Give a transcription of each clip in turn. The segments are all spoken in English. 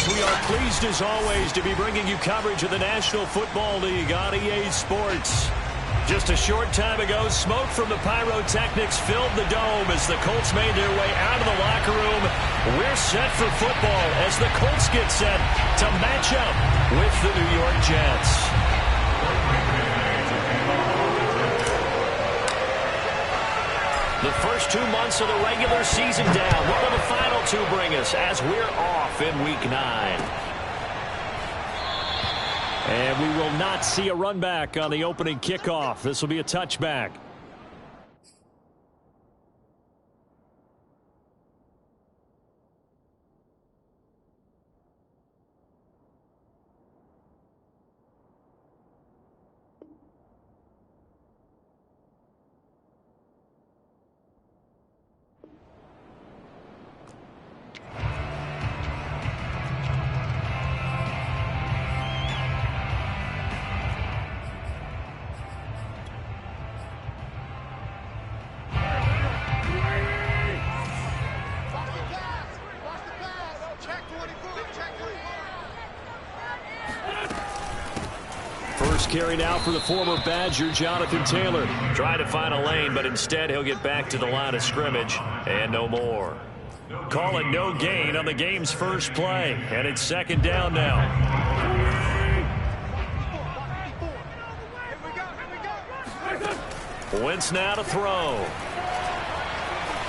We are pleased as always to be bringing you coverage of the National Football League on EA Sports. Just a short time ago, smoke from the pyrotechnics filled the dome as the Colts made their way out of the locker room. We're set for football as the Colts get set to match up with the New York Jets. The first 2 months of the regular season down. What will the final two bring us as we're off in Week 9? And we will not see a run back on the opening kickoff. This will be a touchback. First carry now for the former Badger, Jonathan Taylor. Trying to find a lane, but instead he'll get back to the line of scrimmage and no more. Call it no gain on the game's first play, and it's second down now. Wentz now to throw.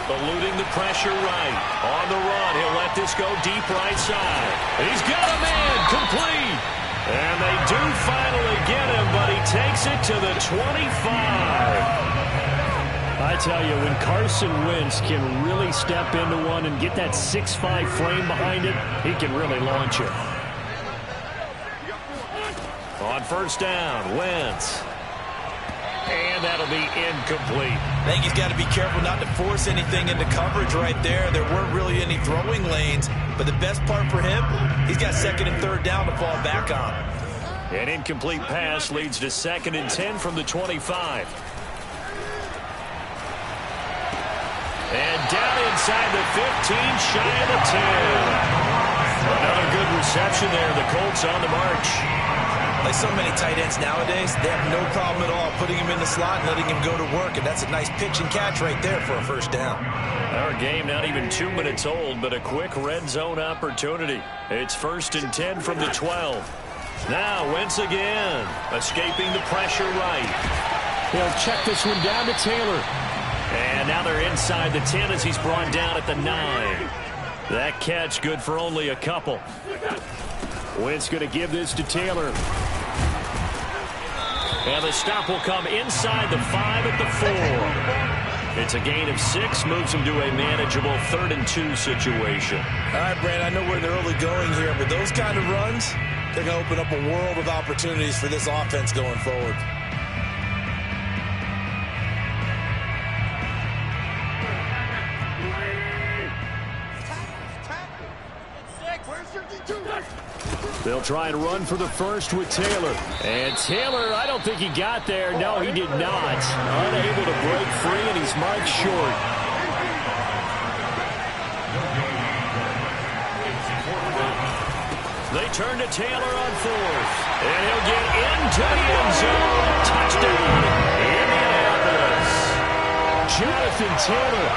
Eluding the pressure right. On the run, he'll let this go deep right side. He's got a man complete. And they do finally get him, but he takes it to the 25. I tell you, when Carson Wentz can really step into one and get that 6'5" frame behind it, he can really launch it. On first down, Wentz. And that'll be incomplete. I think he's got to be careful not to force anything into coverage right there. There weren't really any throwing lanes, but the best part for him, he's got second and third down to fall back on. An incomplete pass leads to 2nd and 10 from the 25. And down inside the 15, shy of the 10. Another good reception there. The Colts on the march. Like so many tight ends nowadays, they have no problem at all putting him in the slot and letting him go to work, and that's a nice pitch and catch right there for a first down. Our game not even 2 minutes old, but a quick red zone opportunity. It's 1st and 10 from the 12. Now Wentz again, escaping the pressure right. He'll check this one down to Taylor. And now they're inside the 10 as he's brought down at the 9. That catch good for only a couple. Wentz going to give this to Taylor. And the stop will come inside the 5 at the 4. It's a gain of 6, moves him to a manageable 3rd and 2 situation. All right, Brad, I know we're in the early going here, but those kind of runs, they're going to open up a world of opportunities for this offense going forward. They'll try and run for the first with Taylor. And Taylor, I don't think he got there. No, he did not. Unable to break free, and he's marked short. They turn to Taylor on 4th. And he'll get into the end zone. Touchdown, Indianapolis. Jonathan Taylor,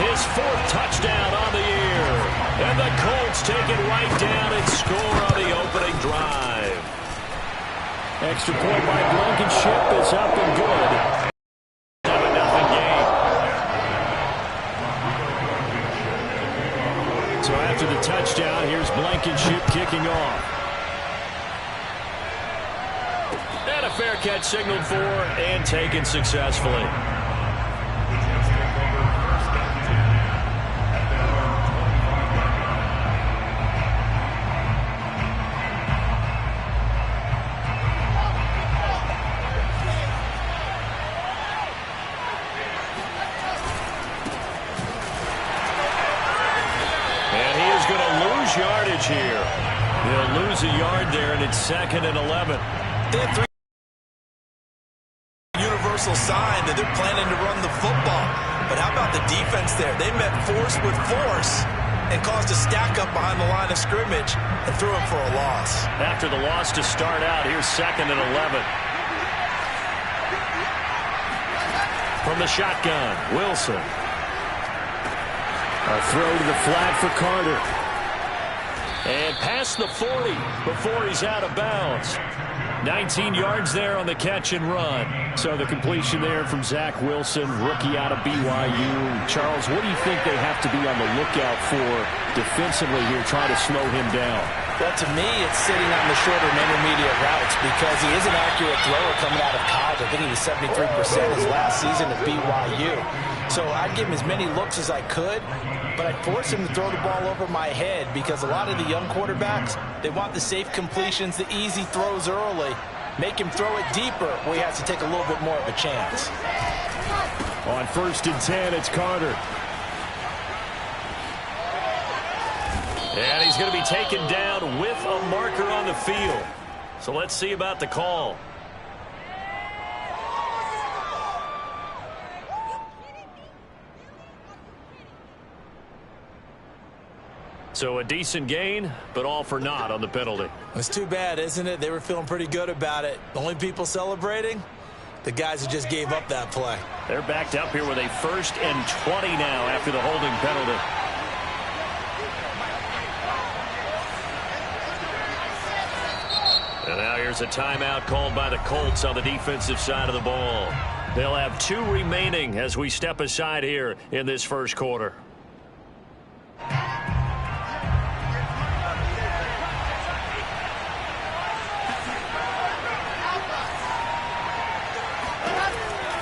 his 4th touchdown on the year. And the Colts take it right down and score on the opening drive. Extra point by Blankenship is up and good. 7-0 game. So after the touchdown, here's Blankenship kicking off. And a fair catch signaled for and taken successfully. yardage here. They'll lose a yard there, and it's 2nd and 11. They have 3 universal sign that they're planning to run the football. But how about the defense there? They met force with force and caused a stack up behind the line of scrimmage and threw him for a loss. After the loss to start out, here's 2nd and 11. From the shotgun, Wilson. A throw to the flat for Carter. And past the 40 before he's out of bounds. 19 yards there on the catch and run. So the completion there from Zach Wilson, rookie out of BYU. Charles, what do you think they have to be on the lookout for defensively here, trying to slow him down? Well, to me, it's sitting on the shorter and intermediate routes because he is an accurate thrower coming out of college. I think he was 73% his last season at BYU. So I'd give him as many looks as I could, but I'd force him to throw the ball over my head because a lot of the young quarterbacks, they want the safe completions, the easy throws early. Make him throw it deeper where he has to take a little bit more of a chance. On 1st and 10, it's Carter. And he's going to be taken down with a marker on the field. So let's see about the call. So a decent gain, but all for naught on the penalty. It's too bad, isn't it? They were feeling pretty good about it. The only people celebrating, the guys who just gave up that play. They're backed up here with a 1st and 20 now after the holding penalty. And now here's a timeout called by the Colts on the defensive side of the ball. They'll have 2 remaining as we step aside here in this first quarter.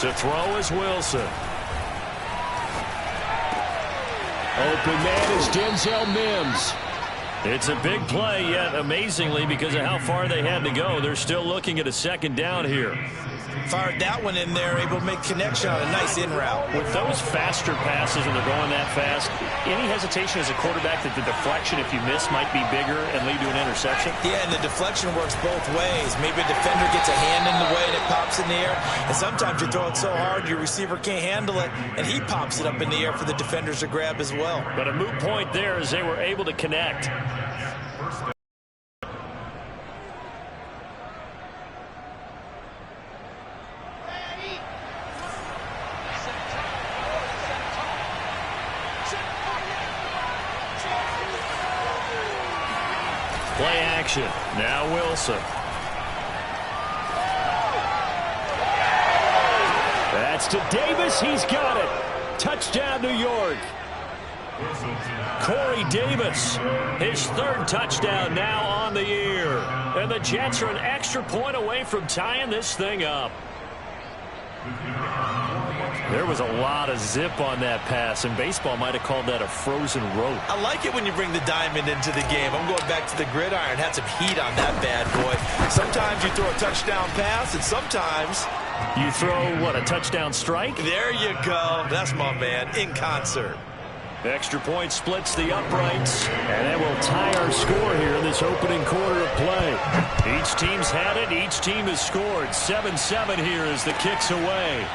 To throw is Wilson. Open man is Denzel Mims. It's a big play, yet amazingly, because of how far they had to go, they're still looking at a 2nd down here. Fired that one in there, able to make connection on a nice in route. With those faster passes when they're going that fast, any hesitation as a quarterback that the deflection, if you miss, might be bigger and lead to an interception? Yeah, and the deflection works both ways. Maybe a defender gets a hand in the way and it pops in the air. And sometimes you throw it so hard your receiver can't handle it, and he pops it up in the air for the defenders to grab as well. But a moot point there as they were able to connect. Play action. Now Wilson. That's to Davis. He's got it. Touchdown, New York. Corey Davis, his 3rd touchdown now on the year. And the Jets are an extra point away from tying this thing up. There was a lot of zip on that pass, and baseball might have called that a frozen rope. I like it when you bring the diamond into the game. I'm going back to the gridiron. Had some heat on that bad boy. Sometimes you throw a touchdown pass, and sometimes you throw, what, a touchdown strike? There you go. That's my man, in concert. Extra point splits the uprights. And that will tie our score here in this opening quarter of play. Each team's had it. Each team has scored. 7-7 here as the kick's away.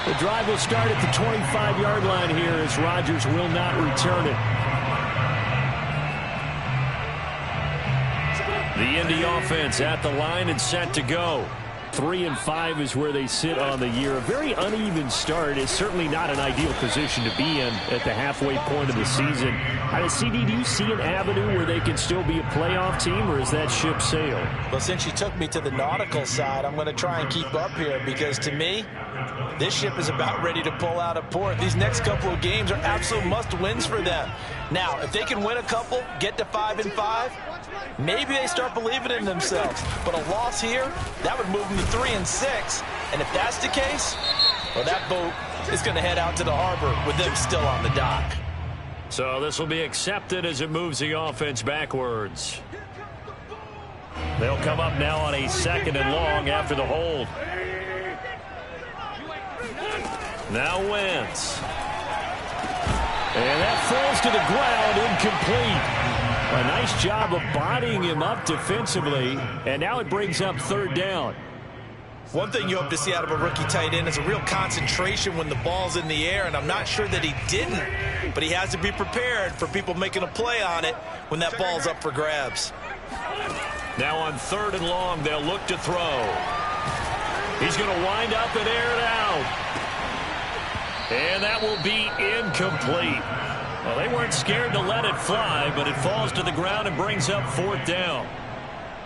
The drive will start at the 25-yard line here as Rodgers will not return it. The Indy offense at the line and set to go. 3-5 is where they sit on the year. A very uneven start is certainly not an ideal position to be in at the halfway point of the season. CD, do you see an avenue where they can still be a playoff team, or is that ship sailed? Well, since you took me to the nautical side, I'm going to try and keep up here because, to me, this ship is about ready to pull out of port. These next couple of games are absolute must-wins for them. Now, if they can win a couple, get to 5-5, maybe they start believing in themselves. But a loss here, that would move them to 3-6. And if that's the case, well, that boat is going to head out to the harbor with them still on the dock. So this will be accepted as it moves the offense backwards. They'll come up now on a 2nd and long after the hold. Now Wentz. And that falls to the ground, incomplete. A nice job of bodying him up defensively, and now it brings up third down. One thing you hope to see out of a rookie tight end is a real concentration when the ball's in the air, and I'm not sure that he didn't, but he has to be prepared for people making a play on it when that ball's up for grabs. Now on 3rd and long, they'll look to throw. He's going to wind up and air it out. And that will be incomplete. Well, they weren't scared to let it fly, but it falls to the ground and brings up 4th down.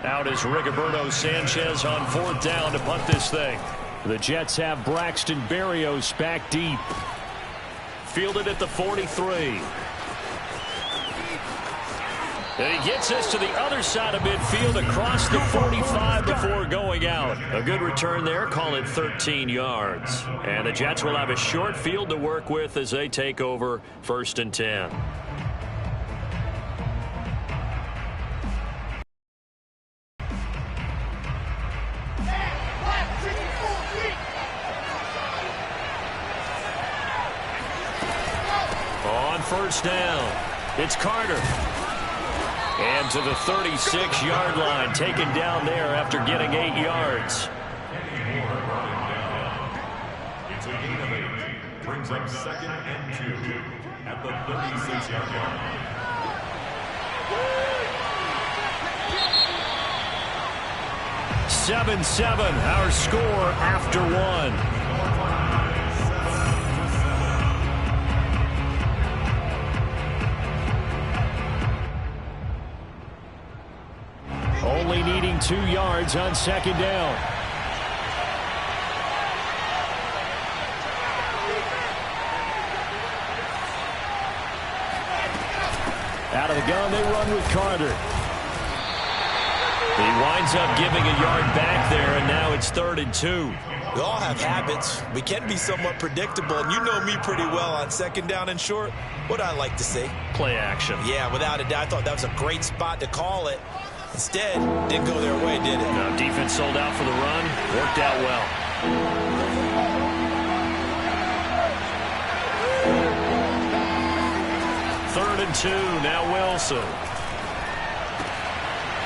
Out is Rigoberto Sanchez on 4th down to punt this thing. The Jets have Braxton Berrios back deep. Fielded at the 43. And he gets us to the other side of midfield across the 45 before going out. A good return there. Call it 13 yards. And the Jets will have a short field to work with as they take over 1st and 10. On 1st down, it's Carter. And to the 36-yard line, taken down there after getting 8 yards. It's a gain of 8. Brings up 2nd and 2 at the 36-yard line. Seven, our score after 1. Only needing 2 yards on 2nd down. Out of the gun, they run with Carter. He winds up giving a yard back there, and now it's 3rd and 2. We all have habits. We can be somewhat predictable, and you know me pretty well on 2nd down and short. What I like to see? Play action. Yeah, without a doubt. I thought that was a great spot to call it. Instead, didn't go their way, did it? No, defense sold out for the run. Worked out well. 3rd and 2. Now Wilson.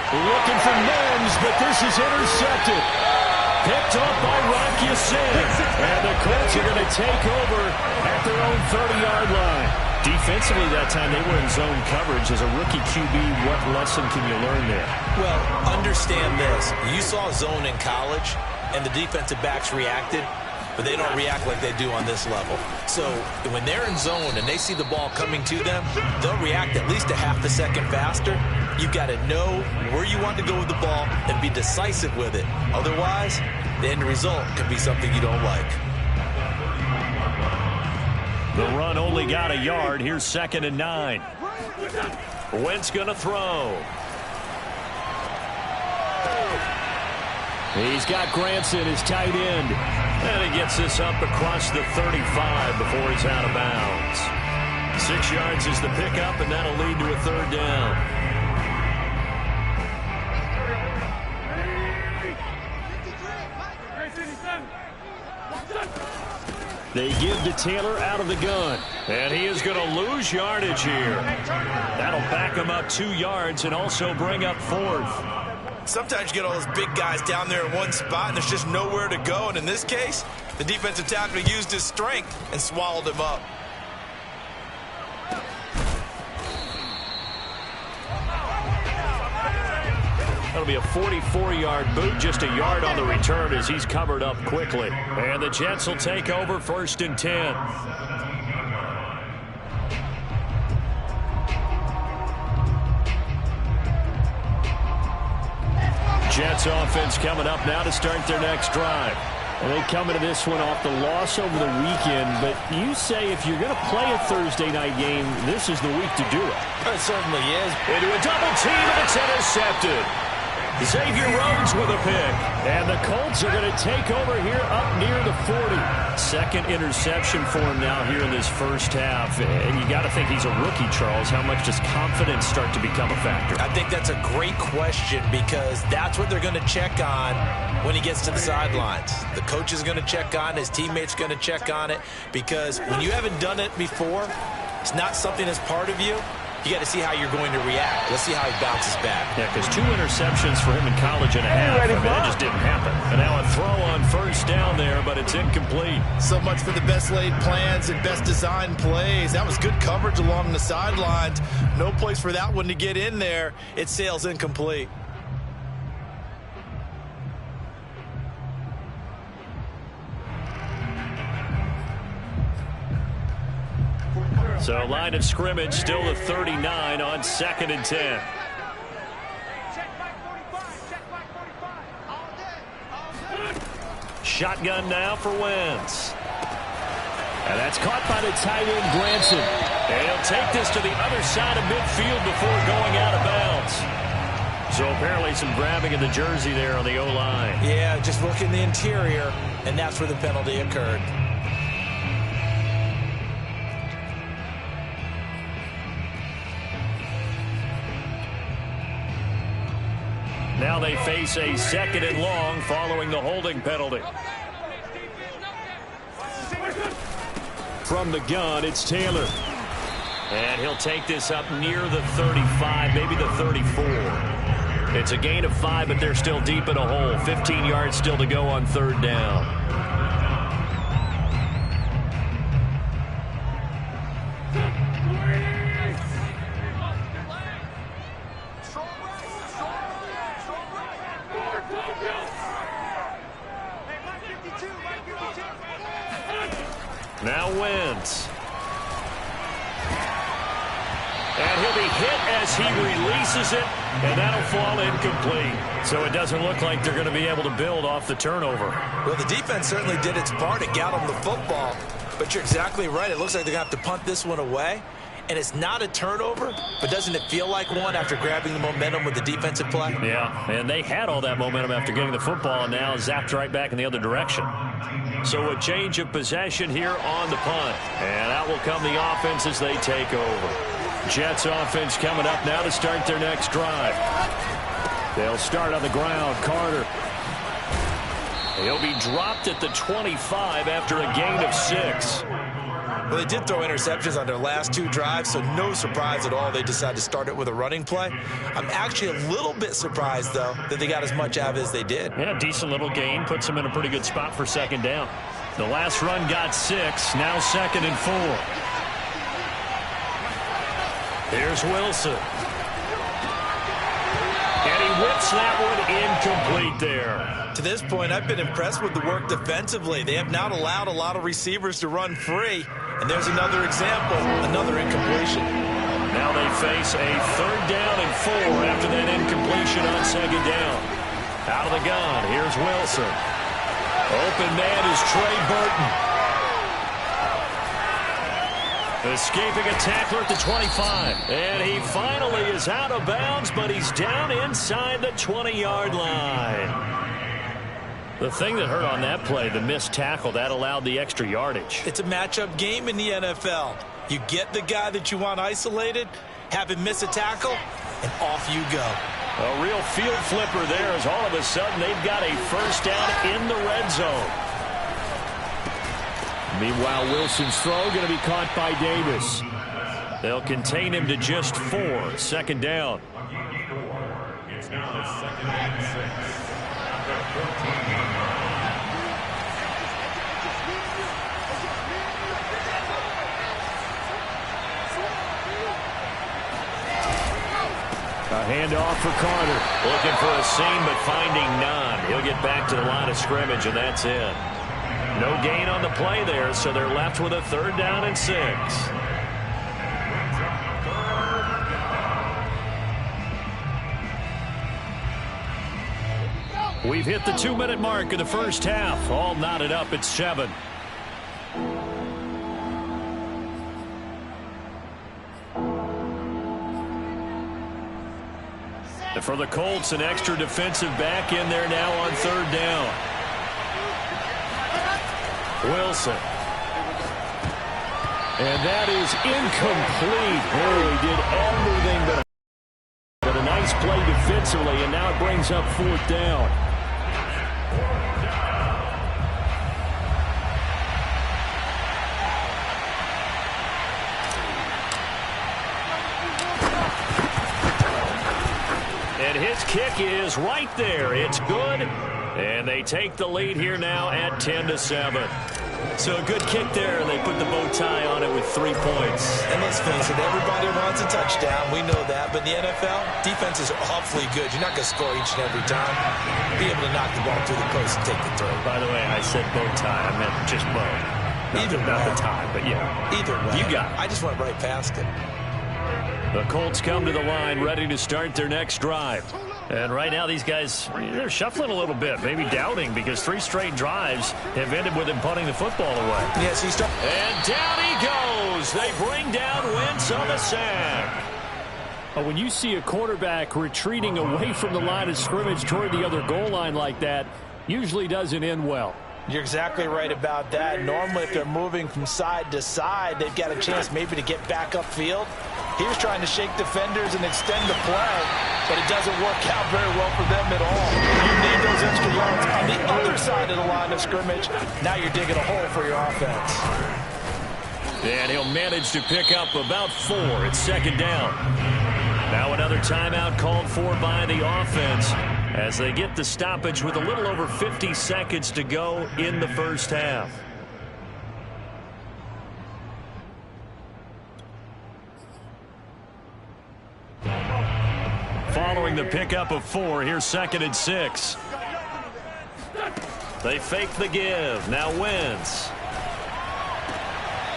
Looking for Mims, but this is intercepted. Picked up by Rocky Sin. And the Colts are going to take over at their own 30-yard line. Defensively that time, they were in zone coverage. As a rookie QB, what lesson can you learn there? Well, understand this. You saw zone in college, and the defensive backs reacted, but they don't react like they do on this level. So when they're in zone and they see the ball coming to them, they'll react at least a half a second faster. You've got to know where you want to go with the ball and be decisive with it. Otherwise, the end result could be something you don't like. The run only got a yard. Here's 2nd and 9. Wentz going to throw. He's got Granson, his tight end. And he gets this up across the 35 before he's out of bounds. 6 yards is the pickup, and that'll lead to a 3rd down. They give to Taylor out of the gun. And he is going to lose yardage here. That'll back him up 2 yards and also bring up 4th. Sometimes you get all those big guys down there in one spot and there's just nowhere to go. And in this case, the defensive tackle used his strength and swallowed him up. That'll be a 44-yard boot, just a yard on the return as he's covered up quickly. And the Jets will take over 1st and 10. Jets offense coming up now to start their next drive. And they come into this one off the loss over the weekend, but you say if you're going to play a Thursday night game, this is the week to do it. It certainly is. Into a double team, and it's intercepted. Xavier Rhodes with a pick. And the Colts are going to take over here up near the 40. Second interception for him now here in this first half. And you got to think he's a rookie, Charles. How much does confidence start to become a factor? I think that's a great question because that's what they're going to check on when he gets to the sidelines. The coach is going to check on it. His teammates going to check on it because when you haven't done it before, it's not something that's part of you, you got to see how you're going to react. Let's see how he bounces back. Yeah, because 2 interceptions for him in college and a half. I mean, that just didn't happen. And now a throw on first down there, but it's incomplete. So much for the best laid plans and best designed plays. That was good coverage along the sidelines. No place for that one to get in there. It sails incomplete. So line of scrimmage still the 39 on 2nd and 10. Shotgun now for Wentz. And that's caught by the tight end, Granson. And he'll take this to the other side of midfield before going out of bounds. So apparently some grabbing of the jersey there on the O-line. Yeah, just look in the interior, and that's where the penalty occurred. Now they face a 2nd and long following the holding penalty. From the gun, it's Taylor. And he'll take this up near the 35, maybe the 34. It's a gain of 5, but they're still deep in a hole. 15 yards still to go on 3rd down. Now Wentz. And he'll be hit as he releases it, and that'll fall incomplete. So it doesn't look like they're going to be able to build off the turnover. Well, the defense certainly did its part. It got them the football. But you're exactly right. It looks like they're going to have to punt this one away. And it's not a turnover, but doesn't it feel like one after grabbing the momentum with the defensive play? Yeah, and they had all that momentum after getting the football, and now zapped right back in the other direction. So a change of possession here on the punt. And out will come the offense as they take over. Jets offense coming up now to start their next drive. They'll start on the ground. Carter. He'll be dropped at the 25 after a gain of 6. Well, they did throw interceptions on their last 2 drives, so no surprise at all they decided to start it with a running play. I'm actually a little bit surprised, though, that they got as much out of it as they did. Yeah, decent little gain. Puts them in a pretty good spot for 2nd down. The last run got 6. Now 2nd and 4. Here's Wilson. And he whips that one incomplete there. To this point, I've been impressed with the work defensively. They have not allowed a lot of receivers to run free. And there's another example, another incompletion. Now they face a 3rd down and 4 after that incompletion on 2nd down. Out of the gun, here's Wilson. Open man is Trey Burton. Escaping a tackler at the 25. And he finally is out of bounds, but he's down inside the 20-yard line. The thing that hurt on that play, the missed tackle, that allowed the extra yardage. It's a matchup game in the NFL. You get the guy that you want isolated, have him miss a tackle, and off you go. A real field flipper there as all of a sudden they've got a 1st down in the red zone. Meanwhile, Wilson's throw going to be caught by Davis. They'll contain him to just 4. 2nd down. It's now 2nd and 6. A handoff for Carter. Looking for a seam, but finding none. He'll get back to the line of scrimmage, and that's it. No gain on the play there, so they're left with a 3rd down and 6. We've hit the 2-minute mark in the first half. All knotted up at 7. And for the Colts, an extra defensive back in there now on 3rd down. Wilson. And that is incomplete. Really did everything but a nice play defensively, and now it brings up 4th down. And his kick is right there. It's good. And they take the lead here now at 10-7. So a good kick there, and they put the bow tie on it with 3 points. And let's face it, everybody wants a touchdown. We know that. But in the NFL, defenses are awfully good. You're not going to score each and every time. Be able to knock the ball through the post and take the throw. By the way, I said bow tie. I meant just bow. Not the tie, but yeah. Either way. You got it. I just went right past it. The Colts come to the line, ready to start their next drive. And right now, these guys, they're shuffling a little bit, maybe doubting, because 3 straight drives have ended with him punting the football away. Yes, he's starting. And down he goes. They bring down Wentz on the sack. When you see a quarterback retreating away from the line of scrimmage toward the other goal line like that, usually doesn't end well. You're exactly right about that. Normally, if they're moving from side to side, they've got a chance maybe to get back upfield. He was trying to shake defenders and extend the play, but it doesn't work out very well for them at all. You need those extra yards on the other side of the line of scrimmage. Now you're digging a hole for your offense. And he'll manage to pick up about 4. It's second down. Now another timeout called for by the offense as they get the stoppage with a little over 50 seconds to go in the first half. Following the pickup of 4, here's 2nd and 6. They fake the give. Now Wentz.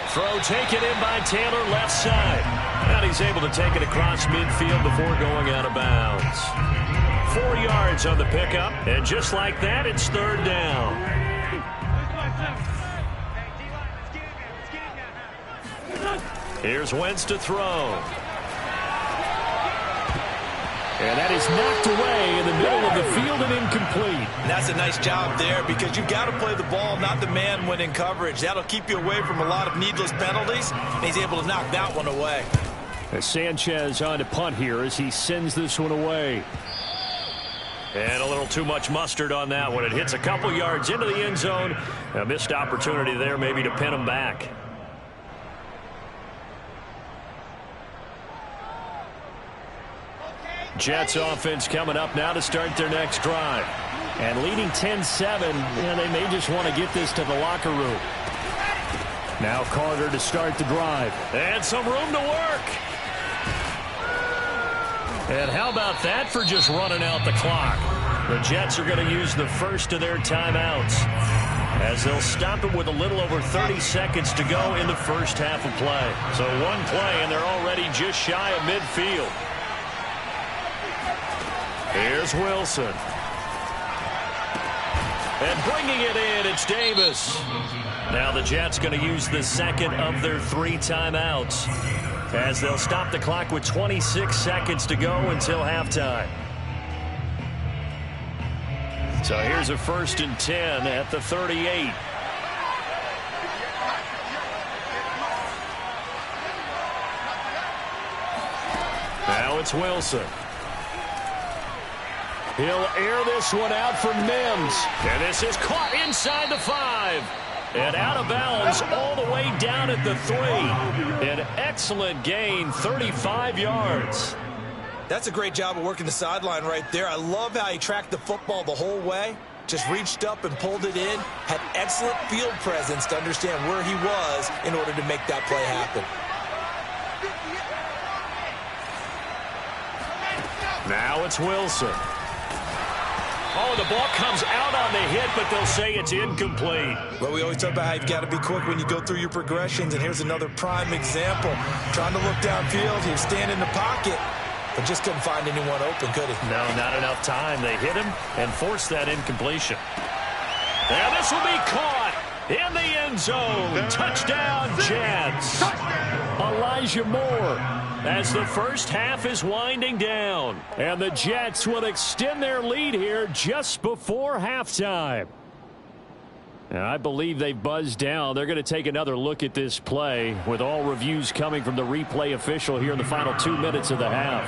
Throw taken in by Taylor, left side. And he's able to take it across midfield before going out of bounds. 4 yards on the pickup, and just like that, it's 3rd down. Here's Wentz to throw. And that is knocked away in the middle of the field and incomplete. And that's a nice job there because you've got to play the ball, not the man when in coverage. That'll keep you away from a lot of needless penalties, and he's able to knock that one away. As Sanchez on to punt here as he sends this one away. And a little too much mustard on that one. It hits a couple yards into the end zone. A missed opportunity there maybe to pin him back. Jets offense coming up now to start their next drive. And leading 10-7, they may just want to get this to the locker room. Now Carter to start the drive. And some room to work. And how about that for just running out the clock? The Jets are going to use the first of their timeouts as they'll stop it with a little over 30 seconds to go in the first half of play. So one play, and they're already just shy of midfield. Here's Wilson. And bringing it in, it's Davis. Now the Jets going to use the second of their 3 timeouts as they'll stop the clock with 26 seconds to go until halftime. So here's a 1st and 10 at the 38. Now it's Wilson. He'll air this one out for Mims. And this is caught inside the 5. And out of bounds all the way down at the 3. An excellent gain, 35 yards. That's a great job of working the sideline right there. I love how he tracked the football the whole way. Just reached up and pulled it in. Had excellent field presence to understand where he was in order to make that play happen. Now it's Wilson. Oh, the ball comes out on the hit, but they'll say it's incomplete. Well, we always talk about how you've got to be quick when you go through your progressions, and here's another prime example. Trying to look downfield, he was standing in the pocket, but just couldn't find anyone open, could he? No, not enough time. They hit him and forced that incompletion. Now this will be caught in the end zone. Touchdown, Jets. Elijah Moore. As the first half is winding down. And the Jets will extend their lead here just before halftime. And I believe they buzzed down. They're going to take another look at this play with all reviews coming from the replay official here in the final 2 minutes of the half.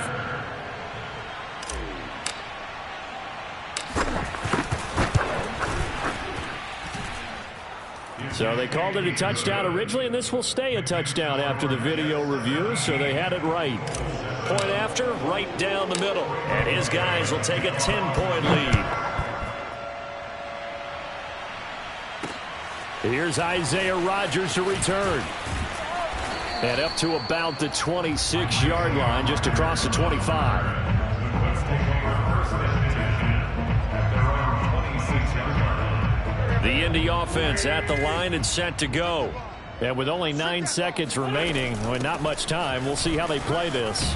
So they called it a touchdown originally, and this will stay a touchdown after the video review, so they had it right. point after, right down the middle. And his guys will take a 10-point lead. Here's Isaiah Rodgers to return. And up to about the 26-yard line, just across the 25. The Indy offense at the line and set to go. And with only 9 seconds remaining, not much time, we'll see how they play this.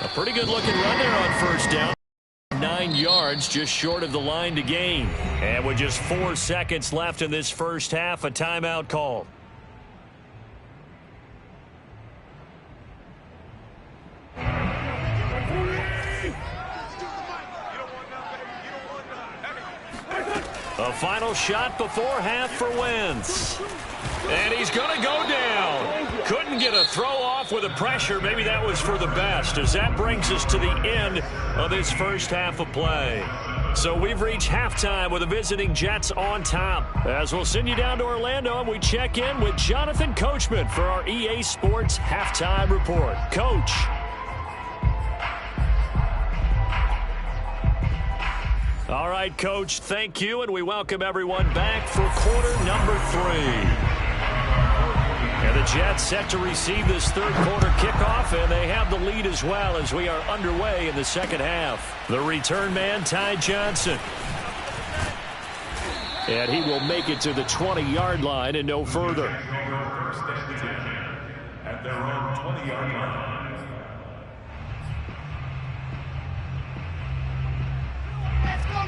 A pretty good-looking run there on first down. 9 yards, just short of the line to gain. And with just 4 seconds left in this first half, a timeout call. A final shot before half for Wentz. And he's going to go down. Couldn't get a throw off with the pressure. Maybe that was for the best, as that brings us to the end of this first half of play. So we've reached halftime with the visiting Jets on top. As we'll send you down to Orlando, and we check in with Jonathan Coachman for our EA Sports Halftime Report. Coach. All right, Coach, thank you, and we welcome everyone back for quarter number 3. And the Jets set to receive this third quarter kickoff, and they have the lead as well as we are underway in the second half. The return man, Ty Johnson. And he will make it to the 20-yard line and no further. At their own 20-yard line.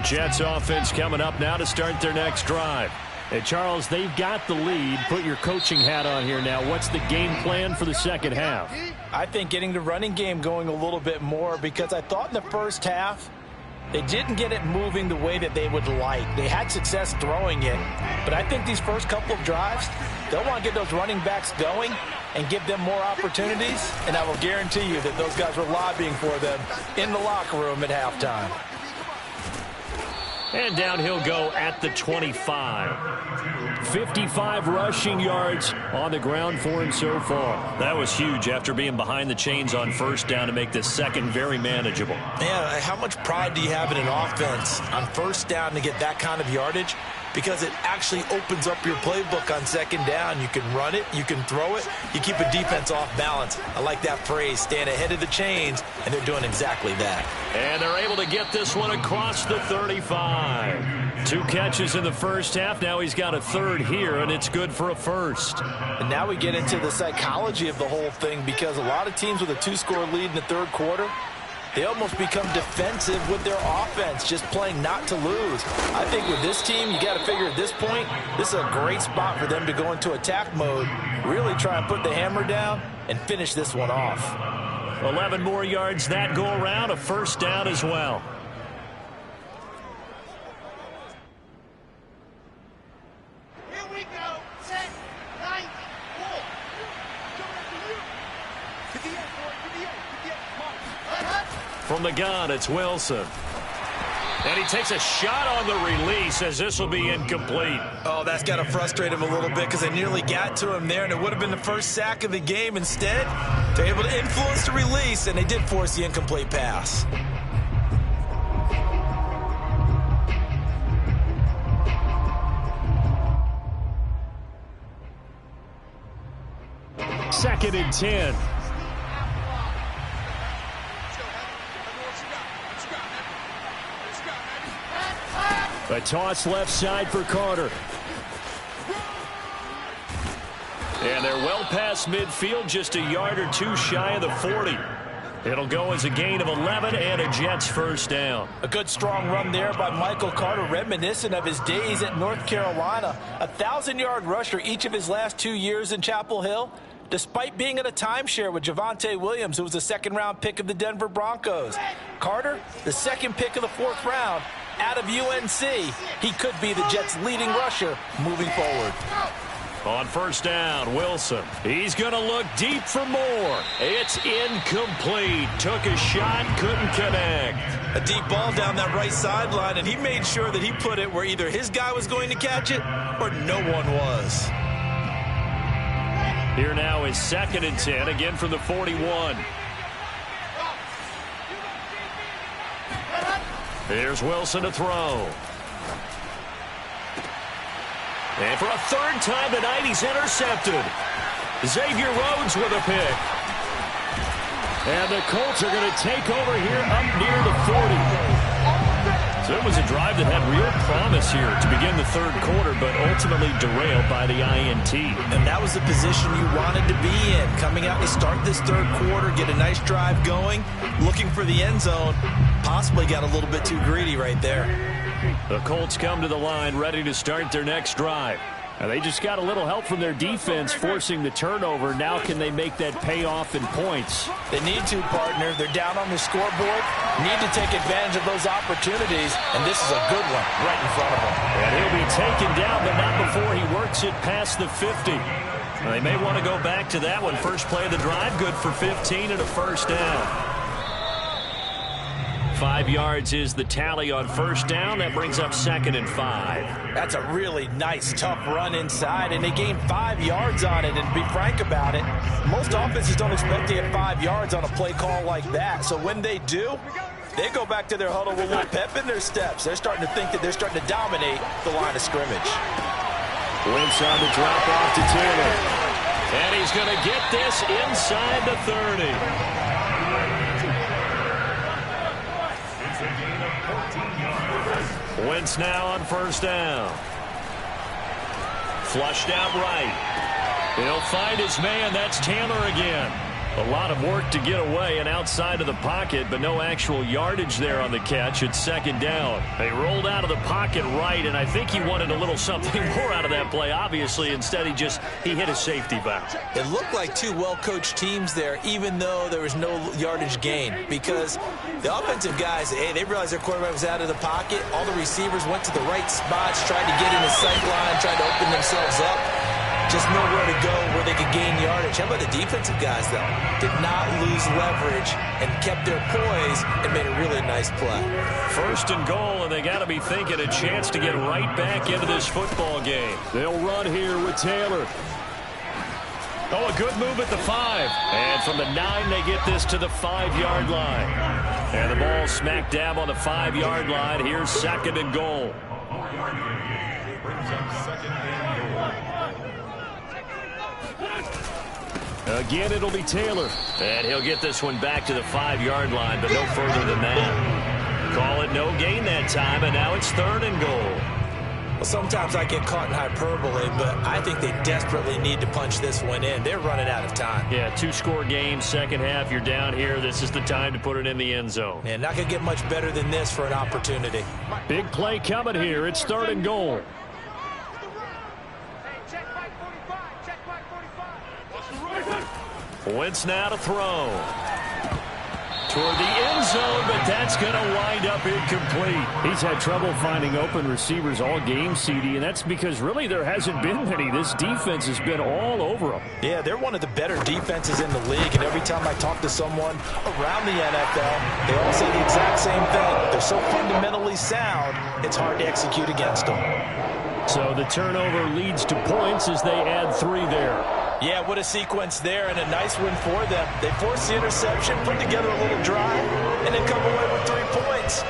Jets offense coming up now to start their next drive. Hey, Charles, they've got the lead. Put your coaching hat on here now. What's the game plan for the second half? I think getting the running game going a little bit more, because I thought in the first half they didn't get it moving the way that they would like. They had success throwing it, but I think these first couple of drives, they'll want to get those running backs going and give them more opportunities, and I will guarantee you that those guys were lobbying for them in the locker room at halftime. And down he'll go at the 25. 55 rushing yards on the ground for him so far. That was huge after being behind the chains on first down to make this second very manageable. Yeah, how much pride do you have in an offense on first down to get that kind of yardage? Because it actually opens up your playbook on second down. You can run it, you can throw it, you keep a defense off balance. I like that phrase, stand ahead of the chains, and they're doing exactly that. And they're able to get this one across the 35. 2 catches in the first half. Now he's got a third here, and it's good for a first. And now we get into the psychology of the whole thing, because a lot of teams with a 2-score lead in the third quarter, they almost become defensive with their offense, just playing not to lose. I think with this team, you got to figure at this point, this is a great spot for them to go into attack mode, really try and put the hammer down and finish this one off. 11 more yards that go around, a first down as well. Here we go. Set. 9. 4. From the gun, it's Wilson. And he takes a shot on the release, as this will be incomplete. Oh, that's got to frustrate him a little bit, because they nearly got to him there, and it would have been the first sack of the game. Instead, they're able to influence the release, and they did force the incomplete pass. Second and 10. A toss left side for Carter. And they're well past midfield, just a yard or 2 shy of the 40. It'll go as a gain of 11 and a Jets first down. A good strong run there by Michael Carter, reminiscent of his days at North Carolina. A 1,000-yard rusher each of his last 2 years in Chapel Hill, despite being in a timeshare with Javonte Williams, who was a second-round pick of the Denver Broncos. Carter, the second pick of the 4th round out of UNC. He could be the Jets' leading rusher moving forward. On first down, Wilson. He's going to look deep for more. It's incomplete. Took a shot, couldn't connect. A deep ball down that right sideline, and he made sure that he put it where either his guy was going to catch it or no one was. Here now is 2nd and 10, again from the 41. Here's Wilson to throw. And for a 3rd time tonight, he's intercepted. Xavier Rhodes with a pick. And the Colts are going to take over here up near the 40. So it was a drive that had real promise here to begin the 3rd quarter, but ultimately derailed by the INT. And that was the position you wanted to be in. Coming out to start this 3rd quarter, get a nice drive going, looking for the end zone. Possibly got a little bit too greedy right there. The Colts come to the line ready to start their next drive. And they just got a little help from their defense forcing the turnover. Now can they make that pay off in points? They need to, partner. They're down on the scoreboard. Need to take advantage of those opportunities. And this is a good one right in front of them. And he'll be taken down, but not before he works it past the 50. Well, they may want to go back to that one. First play of the drive, good for 15 and a 1st down. 5 yards is the tally on 1st down. That brings up 2nd and 5. That's a really nice, tough run inside, and they gained 5 yards on it. And to be frank about it, most offenses don't expect to get 5 yards on a play call like that. So when they do, they go back to their huddle with a little pep in their steps. They're starting to think that they're starting to dominate the line of scrimmage. Wentz on the drop off to Taylor. And he's going to get this inside the 30. Wentz now on 1st down. Flushed out right. He'll find his man. That's Taylor again. A lot of work to get away and outside of the pocket, but no actual yardage there on the catch. It's 2nd down. They rolled out of the pocket right, and I think he wanted a little something more out of that play, obviously. Instead, he hit a safety valve. It looked like 2 well-coached teams there, even though there was no yardage gain, because the offensive guys, they realized their quarterback was out of the pocket. All the receivers went to the right spots, tried to get in the sight line, tried to open themselves up. Just nowhere to go where they could gain yardage. How about the defensive guys, though? Did not lose leverage and kept their poise and made a really nice play. 1st and goal, and they got to be thinking a chance to get right back into this football game. They'll run here with Taylor. Oh, a good move at the 5. And from the 9, they get this to the 5-yard line. And the ball smack dab on the 5-yard line. Here's 2nd and goal. Brings up 2nd and goal. Again, it'll be Taylor. And he'll get this one back to the 5-yard line, but no further than that. Call it no gain that time, and now it's 3rd and goal. Well, sometimes I get caught in hyperbole, but I think they desperately need to punch this one in. They're running out of time. Yeah, 2-score game, 2nd half. You're down here. This is the time to put it in the end zone. Yeah, not going to get much better than this for an opportunity. Big play coming here. It's 3rd and goal. Wentz now to throw. Toward the end zone, but that's going to wind up incomplete. He's had trouble finding open receivers all game, CD, and that's because really there hasn't been many. This defense has been all over them. Yeah, they're one of the better defenses in the league, and every time I talk to someone around the NFL, they all say the exact same thing. They're so fundamentally sound, it's hard to execute against them. So the turnover leads to points as they add 3 there. Yeah, what a sequence there, and a nice win for them. They force the interception, put together a little drive, and then come away with 3 points.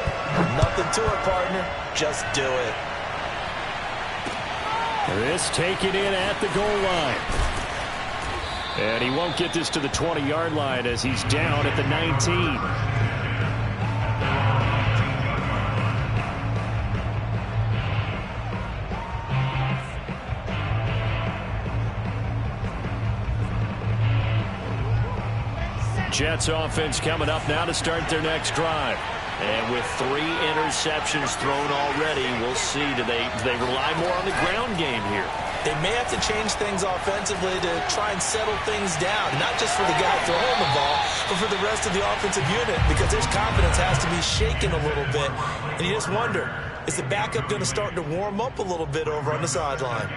Nothing to it, partner. Just do it. This taken in at the goal line. And he won't get this to the 20-yard line as he's down at the 19. Jets offense coming up now to start their next drive. And with 3 interceptions thrown already, we'll see. Do they rely more on the ground game here? They may have to change things offensively to try and settle things down, not just for the guy throwing the ball, but for the rest of the offensive unit, because his confidence has to be shaken a little bit. And you just wonder, is the backup going to start to warm up a little bit over on the sideline?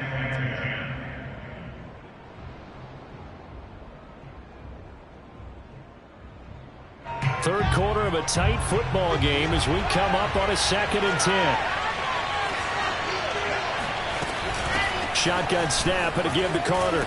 Third quarter of a tight football game as we come up on a 2nd and 10. Shotgun snap and a give to Carter.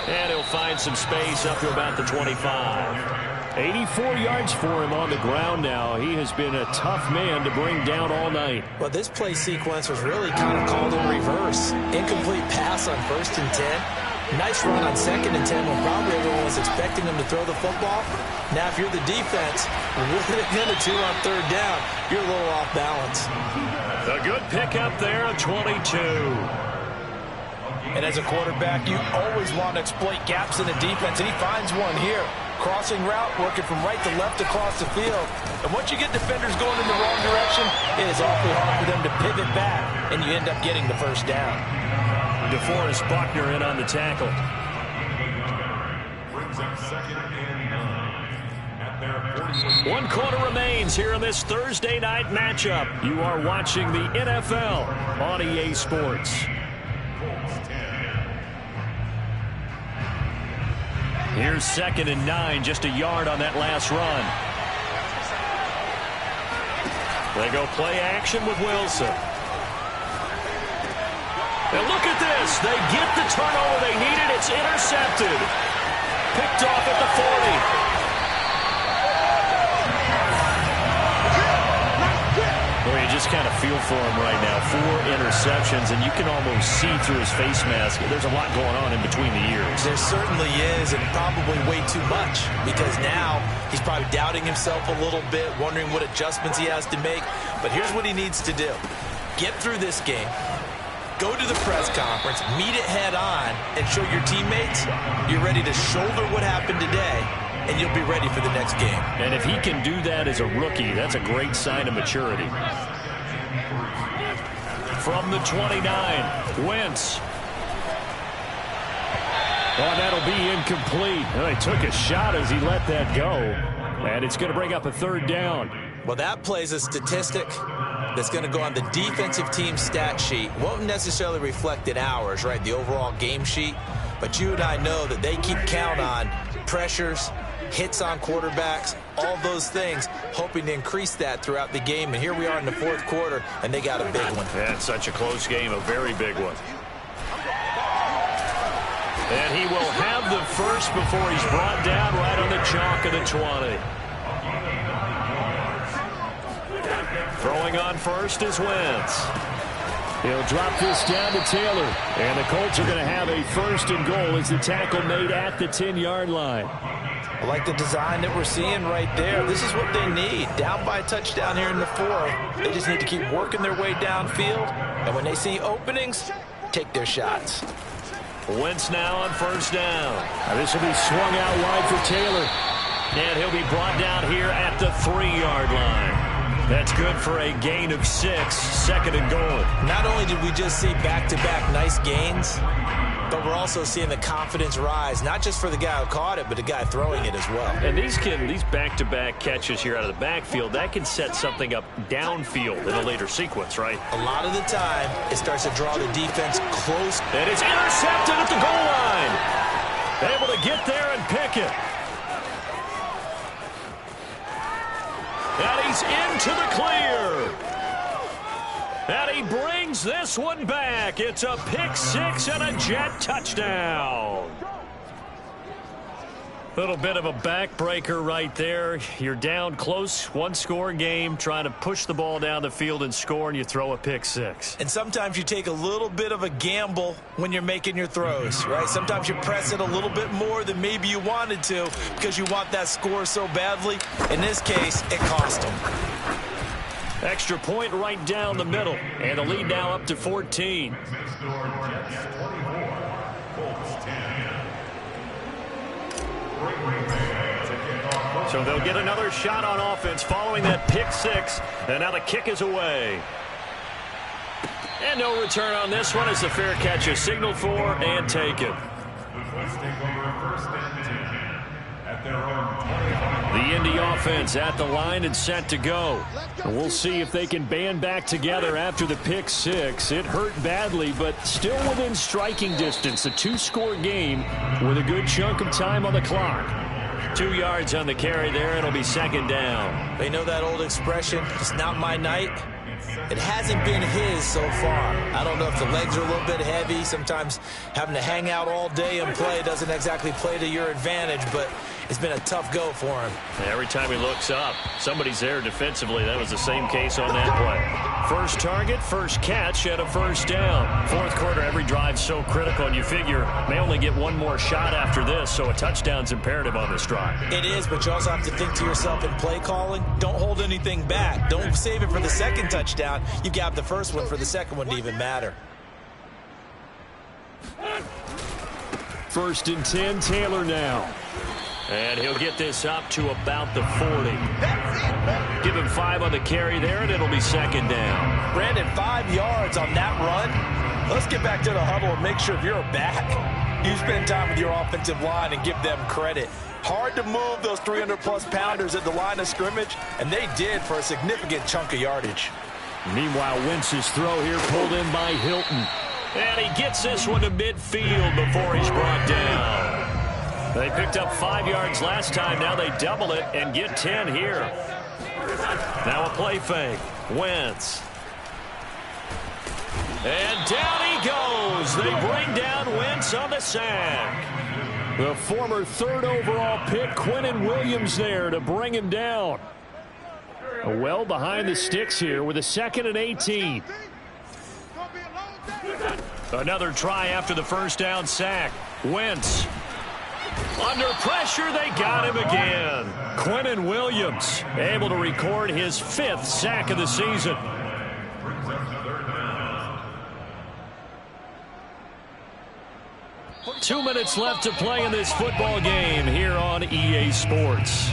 And he'll find some space up to about the 25. 84 yards for him on the ground now. He has been a tough man to bring down all night. Well, this play sequence was really kind of called in reverse. Incomplete pass on 1st and 10. Nice run on 2nd and 10 when probably everyone was expecting him to throw the football. Now, if you're the defense, what are they going to do on 3rd down? You're a little off balance. A good pickup there, a 22. And as a quarterback, you always want to exploit gaps in the defense, and he finds one here. Crossing route, working from right to left across the field. And once you get defenders going in the wrong direction, it is awfully hard for them to pivot back, and you end up getting the 1st down. DeForest Buckner in on the tackle. Brings up 2nd and 9 at their 1 quarter remains here in this Thursday night matchup. You are watching the NFL on EA Sports. Here's 2nd and 9, just a yard on that last run. They go play action with Wilson. And look at this. They get the turnover they needed. It's intercepted. Picked off at the 40. Well, you just kind of feel for him right now. 4 interceptions, and you can almost see through his face mask. There's a lot going on in between the ears. There certainly is, and probably way too much, because now he's probably doubting himself a little bit, wondering what adjustments he has to make. But here's what he needs to do. Get through this game. Go to the press conference, meet it head on, and show your teammates you're ready to shoulder what happened today, and you'll be ready for the next game. And if he can do that as a rookie, that's a great sign of maturity. From the 29, Wentz. Oh, that'll be incomplete. Well, he took a shot as he let that go, and it's going to bring up a 3rd down. Well, that plays a statistic that's going to go on the defensive team stat sheet. Won't necessarily reflect in ours, right, the overall game sheet. But you and I know that they keep count on pressures, hits on quarterbacks, all those things, hoping to increase that throughout the game. And here we are in the 4th quarter, and they got a big one. That's such a close game, a very big one. And he will have the first before he's brought down right on the chalk of the 20. Throwing on first is Wentz. He'll drop this down to Taylor. And the Colts are going to have a 1st and goal as the tackle made at the 10-yard line. I like the design that we're seeing right there. This is what they need. Down by a touchdown here in the 4th. They just need to keep working their way downfield. And when they see openings, take their shots. Wentz now on 1st down. Now this will be swung out wide for Taylor. And he'll be brought down here at the 3-yard line. That's good for a gain of 6, 2nd and goal. Not only did we just see back-to-back nice gains, but we're also seeing the confidence rise, not just for the guy who caught it, but the guy throwing it as well. And these back-to-back catches here out of the backfield, that can set something up downfield in a later sequence, right? A lot of the time, it starts to draw the defense close. And it's intercepted at the goal line. Able to get there and pick it. And he's into the clear. And he brings this one back. It's a pick 6 and a Jet touchdown. Little bit of a backbreaker right there. You're down close, 1-score game, trying to push the ball down the field and score, and you throw a pick 6. And sometimes you take a little bit of a gamble when you're making your throws, right? Sometimes you press it a little bit more than maybe you wanted to because you want that score so badly. In this case, it cost them. Extra point right down the middle, and the lead now up to 14. So they'll get another shot on offense following that pick 6, and now the kick is away. And no return on this one as the fair catch is signaled for and taken. The Indy offense at the line and set to go. And we'll see if they can band back together after the pick 6. It hurt badly, but still within striking distance. A 2-score game with a good chunk of time on the clock. 2 yards on the carry there. It'll be 2nd down. They know that old expression, it's not my night. It hasn't been his so far. I don't know if the legs are a little bit heavy. Sometimes having to hang out all day and play doesn't exactly play to your advantage, but it's been a tough go for him. Every time he looks up, somebody's there defensively. That was the same case on that play. First target, first catch, and a first down. Fourth quarter, every drive's so critical, and you figure may only get one more shot after this, so a touchdown's imperative on this drive. It is, but you also have to think to yourself in play calling, don't hold anything back. Don't save it for the second touchdown. You got the first one for the second one to even matter. First and 10, Taylor now. And he'll get this up to about the 40. Give him 5 on the carry there, and it'll be second down. Brandon, 5 yards on that run. Let's get back to the huddle and make sure if you're back, you spend time with your offensive line and give them credit. Hard to move those 300-plus pounders at the line of scrimmage, and they did for a significant chunk of yardage. Meanwhile, Wentz's throw here pulled in by Hilton. And he gets this one to midfield before he's brought down. They picked up 5 yards last time. Now they double it and get 10 here. Now a play fake. Wentz. And down he goes. They bring down Wentz on the sack. The former 3rd overall pick, Quinnen Williams, there to bring him down. Well behind the sticks here with a 2nd and 18. Another try after the first down sack. Wentz. Under pressure, they got him again. Quinnen Williams able to record his 5th sack of the season. Two minutes left to play in this football game here on EA Sports.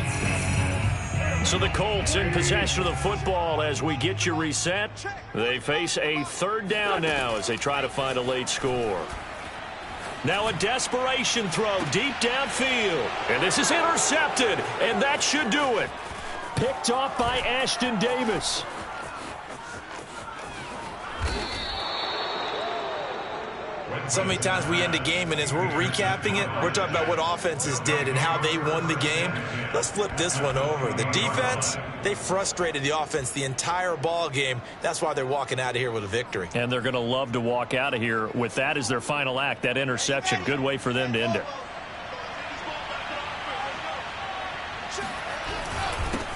So the Colts in possession of the football as we get you reset. They face a 3rd down now as they try to find a late score. Now a desperation throw deep downfield. And this is intercepted, and that should do it. Picked off by Ashton Davis. So many times we end a game, and as we're recapping it, we're talking about what offenses did and how they won the game. Let's flip this one over. The defense, they frustrated the offense the entire ball game. That's why they're walking out of here with a victory. And they're going to love to walk out of here with that as their final act, that interception. Good way for them to end it.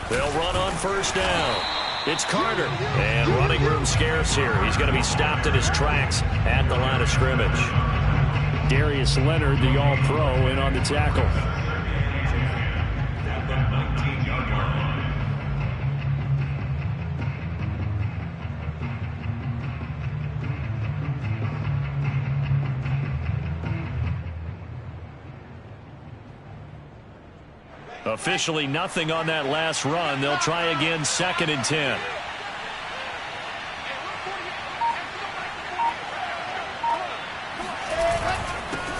They'll run on first down. It's Carter, and running room scarce here. He's going to be stopped in his tracks at the line of scrimmage. Darius Leonard, the All-Pro, in on the tackle. At the 19-yard line. Officially nothing on that last run. They'll try again, 2nd and 10.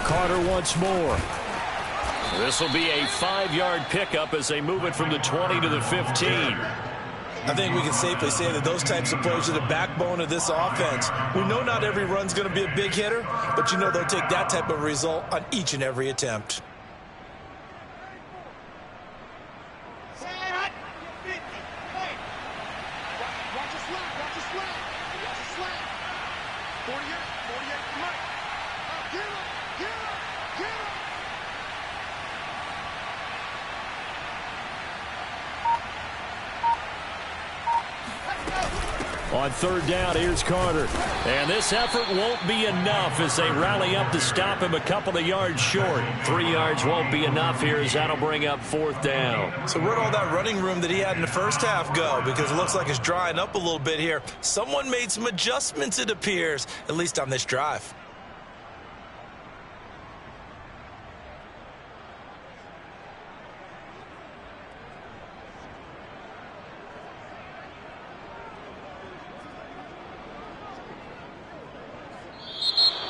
Carter once more. This will be a 5-yard pickup as they move it from the 20 to the 15. I think we can safely say that those types of plays are the backbone of this offense. We know not every run's going to be a big hitter, but you know they'll take that type of result on each and every attempt. On 3rd down, here's Carter. And this effort won't be enough as they rally up to stop him a couple of yards short. 3 yards won't be enough here as that'll bring up 4th down. So where'd all that running room that he had in the first half go? Because it looks like it's drying up a little bit here. Someone made some adjustments, it appears, at least on this drive.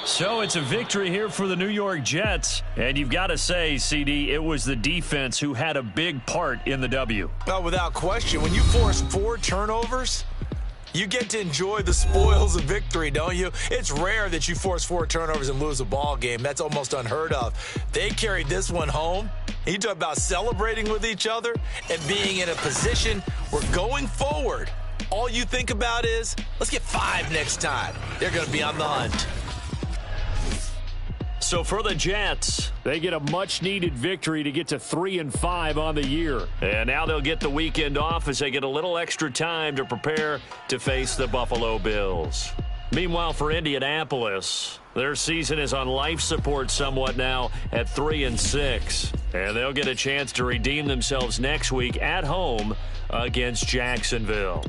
So it's a victory here for the New York Jets. And you've got to say, CD, it was the defense who had a big part in the W. Oh, without question. When you force 4 turnovers, you get to enjoy the spoils of victory, don't you? It's rare that you force 4 turnovers and lose a ball game. That's almost unheard of. They carried this one home. You talk about celebrating with each other and being in a position where going forward, all you think about is, let's get 5 next time. They're going to be on the hunt. So for the Jets, they get a much-needed victory to get to 3-5 on the year. And now they'll get the weekend off as they get a little extra time to prepare to face the Buffalo Bills. Meanwhile, for Indianapolis, their season is on life support somewhat now at 3-6. And they'll get a chance to redeem themselves next week at home against Jacksonville.